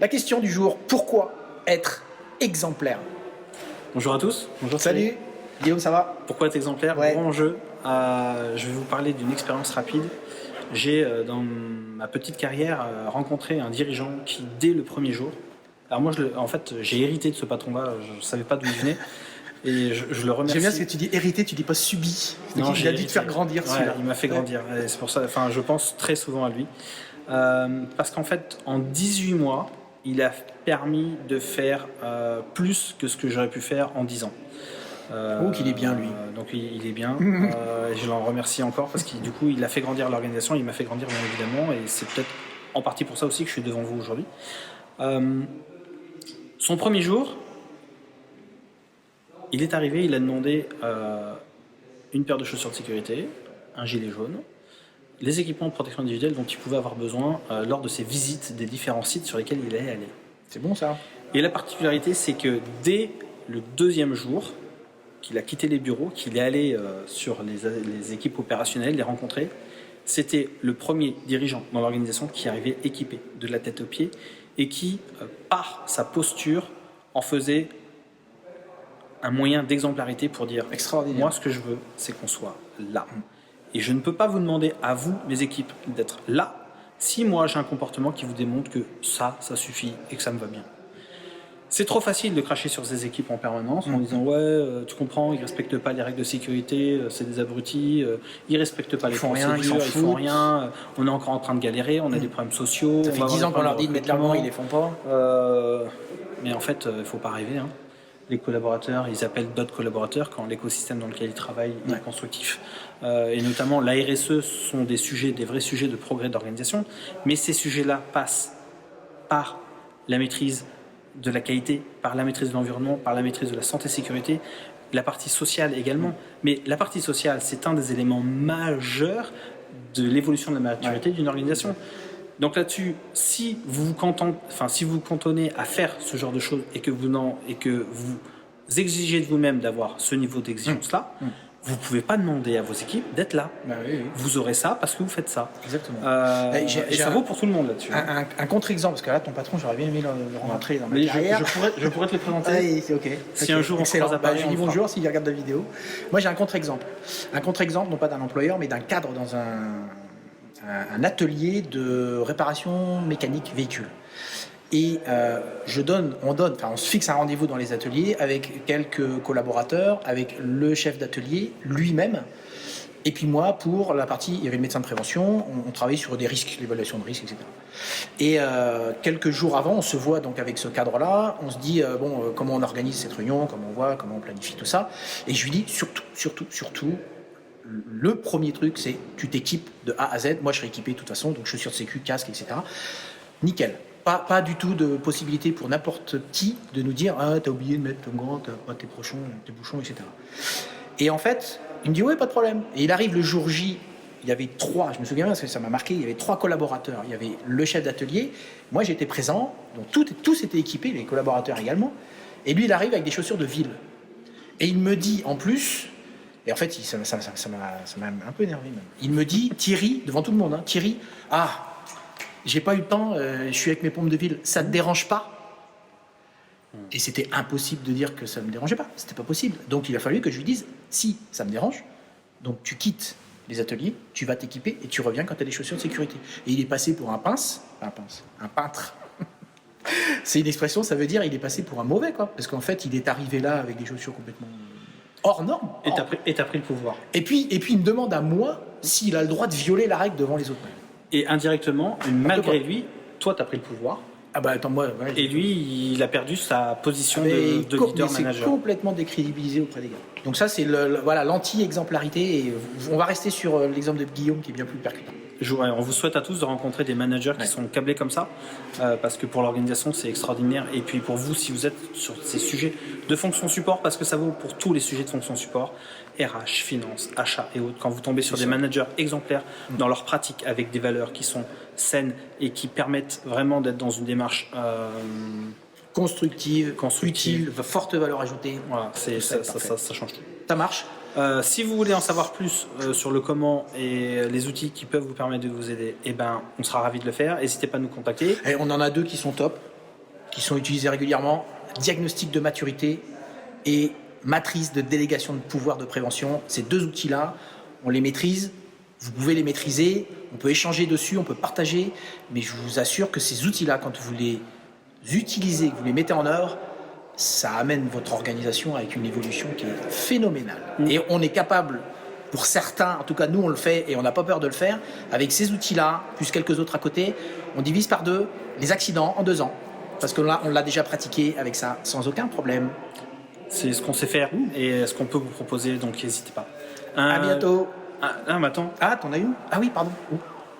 La question du jour, pourquoi être exemplaire? Bonjour à tous. Bonjour. Salut, Guillaume, ça va? Pourquoi être exemplaire? Ouais. Grand jeu. Je vais vous parler d'une expérience rapide. J'ai, dans ma petite carrière, rencontré un dirigeant qui, dès le premier jour, alors moi, en fait, j'ai hérité de ce patron-là, je ne savais pas d'où il venait, et je le remercie. J'aime bien ce que tu dis hérité, tu dis pas subi. Non, Il a dû te faire grandir, celui-là. Il m'a fait grandir, et c'est pour ça, enfin, je pense très souvent à lui. Parce qu'en fait, en 18 mois, il a permis de faire plus que ce que j'aurais pu faire en 10 ans. Qu'il est bien, lui. Donc il est bien. Je l'en remercie encore parce qu'il du coup il a fait grandir l'organisation, il m'a fait grandir bien évidemment, et c'est peut-être en partie pour ça aussi que je suis devant vous aujourd'hui. Son premier jour, il est arrivé, il a demandé une paire de chaussures de sécurité, un gilet jaune, les équipements de protection individuelle dont il pouvait avoir besoin lors de ses visites des différents sites sur lesquels il allait aller. C'est bon ça. Et la particularité, c'est que dès le deuxième jour, qu'il a quitté les bureaux, qu'il est allé sur les équipes opérationnelles, les rencontrer, c'était le premier dirigeant dans l'organisation qui arrivait équipé de la tête aux pieds et qui, par sa posture, en faisait un moyen d'exemplarité pour dire « Extraordinaire. Moi, ce que je veux, c'est qu'on soit là. Et je ne peux pas vous demander à vous, mes équipes, d'être là si moi, j'ai un comportement qui vous démontre que ça suffit et que ça me va bien. » C'est trop facile de cracher sur ces équipes en permanence en disant ouais, tu comprends, ils respectent pas les règles de sécurité, c'est des abrutis, ils respectent pas les procédures, ils font rien, on est encore en train de galérer, on a des problèmes sociaux. Ça fait 10 ans qu'on leur dit de mettre l'avant, ils les font pas. Mais en fait, il faut pas rêver. Hein. Les collaborateurs, ils appellent d'autres collaborateurs quand l'écosystème dans lequel ils travaillent est constructif. Et notamment, la RSE sont des vrais sujets de progrès d'organisation, mais ces sujets-là passent par la maîtrise de la qualité, par la maîtrise de l'environnement, par la maîtrise de la santé-sécurité, la partie sociale également. Mais la partie sociale, c'est un des éléments majeurs de l'évolution de la maturité d'une organisation. Donc là-dessus, si vous vous cantonnez à faire ce genre de choses et que vous exigez de vous-même d'avoir ce niveau d'exigence-là, vous ne pouvez pas demander à vos équipes d'être là. Oui. Vous aurez ça parce que vous faites ça. Exactement. Et ça vaut pour tout le monde là-dessus. Un contre-exemple, parce que là, ton patron, j'aurais bien aimé le rencontrer dans ma carrière. Je pourrais te le présenter. C'est ok. Si un jour on se croise à Paris, je lui dis bonjour s'il regarde la vidéo. Moi, j'ai un contre-exemple. Un contre-exemple, non pas d'un employeur, mais d'un cadre dans un atelier de réparation mécanique véhicule. Et on se fixe un rendez-vous dans les ateliers avec quelques collaborateurs, avec le chef d'atelier lui-même. Et puis moi, pour la partie, il y avait le médecin de prévention, on travaillait sur des risques, l'évaluation de risques, etc. Et quelques jours avant, on se voit donc avec ce cadre-là, on se dit, comment on organise cette réunion, comment on planifie tout ça. Et je lui dis, surtout, le premier truc, c'est tu t'équipes de A à Z. Moi, je serai équipé de toute façon, donc chaussures de sécu, casque, etc. Nickel. Pas du tout de possibilité pour n'importe qui de nous dire « Ah, t'as oublié de mettre ton gant, t'as pas tes bouchons, etc. » Et en fait, il me dit « Ouais, pas de problème. » Et il arrive le jour J, il y avait 3, je me souviens bien parce que ça m'a marqué, il y avait 3 collaborateurs. Il y avait le chef d'atelier, moi j'étais présent, donc tous étaient équipés, les collaborateurs également. Et lui, il arrive avec des chaussures de ville. Et il me dit en plus, et en fait, ça m'a un peu énervé même. Il me dit « Thierry, devant tout le monde, hein, Thierry, j'ai pas eu le temps, je suis avec mes pompes de ville, ça te dérange pas ?» Et c'était impossible de dire que ça me dérangeait pas, c'était pas possible. Donc il a fallu que je lui dise « Si, ça me dérange, donc tu quittes les ateliers, tu vas t'équiper et tu reviens quand tu as des chaussures de sécurité. » Et il est passé pour un peintre. C'est une expression, ça veut dire il est passé pour un mauvais, quoi. Parce qu'en fait, il est arrivé là avec des chaussures complètement hors normes. Et t'as pris le pouvoir. Et puis il me demande à moi s'il a le droit de violer la règle devant les autres. Et indirectement, malgré lui, toi, tu as pris le pouvoir. Ah bah attends, moi... Ouais, et lui, il a perdu sa position de leader-manager. C'est complètement décrédibilisé auprès des gars. Donc ça, c'est l'anti-exemplarité. Et on va rester sur l'exemple de Guillaume qui est bien plus percutant. On vous souhaite à tous de rencontrer des managers qui sont câblés comme ça, parce que pour l'organisation, c'est extraordinaire. Et puis pour vous, si vous êtes sur ces sujets de fonction support, parce que ça vaut pour tous les sujets de fonction support, RH, finance, achat et autres, quand vous tombez sur des managers exemplaires dans leur pratique avec des valeurs qui sont saines et qui permettent vraiment d'être dans une démarche constructive, utile, forte valeur ajoutée. Voilà, ça change tout. Ça marche. Si vous voulez en savoir plus sur le comment et les outils qui peuvent vous permettre de vous aider, on sera ravis de le faire. N'hésitez pas à nous contacter. Et on en a 2 qui sont top. qui sont utilisés régulièrement, diagnostic de maturité et matrice de délégation de pouvoir de prévention. Ces 2 outils-là, on les maîtrise, vous pouvez les maîtriser, on peut échanger dessus, on peut partager, mais je vous assure que ces outils-là, quand vous les utilisez, que vous les mettez en œuvre, ça amène votre organisation avec une évolution qui est phénoménale. Et on est capable, pour certains, en tout cas nous on le fait et on n'a pas peur de le faire, avec ces outils-là, plus quelques autres à côté, on divise par 2 les accidents en 2 ans. Parce que là, on l'a déjà pratiqué avec ça sans aucun problème. C'est ce qu'on sait faire et ce qu'on peut vous proposer, donc n'hésitez pas. À bientôt. Mais attends. Ah, t'en as une? Ah oui, pardon.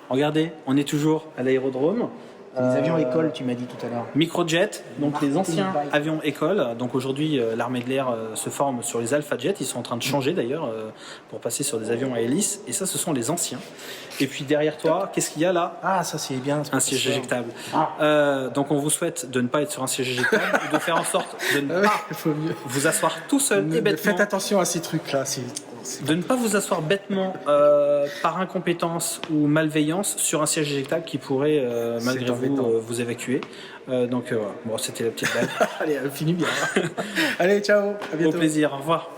Regardez, on est toujours à l'aérodrome. Les avions école, tu m'as dit tout à l'heure. Microjet, donc les anciens avions école. Donc aujourd'hui, l'armée de l'air se forme sur les Alpha Jet. Ils sont en train de changer d'ailleurs pour passer sur des avions à hélice. Et ça, ce sont les anciens. Et puis derrière toi, qu'est-ce qu'il y a là? Ah, ça c'est bien. Un siège éjectable. Donc on vous souhaite de ne pas être sur un siège éjectable ou de faire en sorte de ne pas vous asseoir tout seul et bêtement. Faites attention à ces trucs-là. De ne pas vous asseoir bêtement par incompétence ou malveillance sur un siège éjectable qui pourrait malgré vous vous évacuer. Donc voilà, bon, c'était la petite blague. Allez, elle finit bien. Allez, ciao, à bientôt. Au plaisir, au revoir.